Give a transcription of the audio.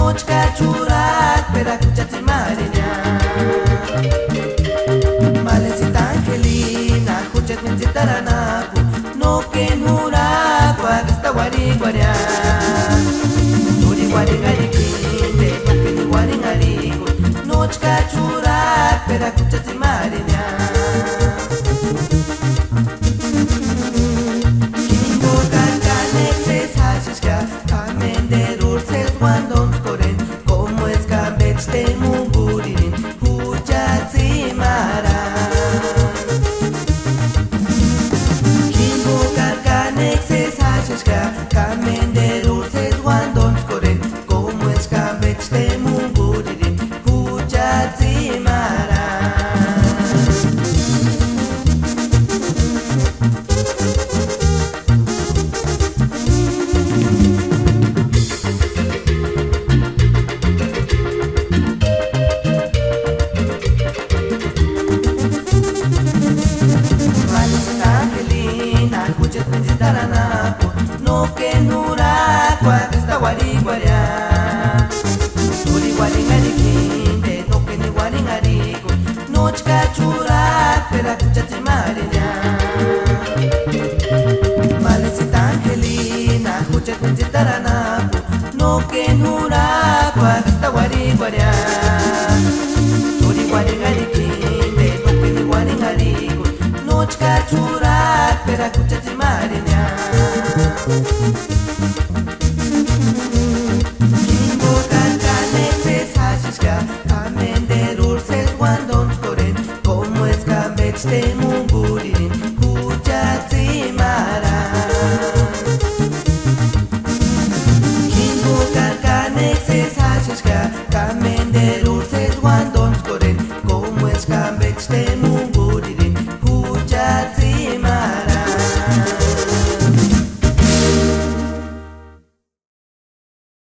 nochka churak pera kuchati mariña Malecita Angelina kuchat menzitaranapu no que nuraku agasta wari guaria Turi wari gari kinde no que ni wari ngariku nochka churak pera kuchati mariña no que nuraku agasta wari guaria Turi wari ngari kinde no que ni wari ngariku nochka churak pera kuchati mariña Malecita Angelina kuchat menzitaranapu no que nuraku agasta wari guaria Turi wari ngari kinde no que ni wari ngariku nochka churak pera kuchati mariña Kingo kankanexes hashishka Kamen de dulces guandons koren Como escambech te mungu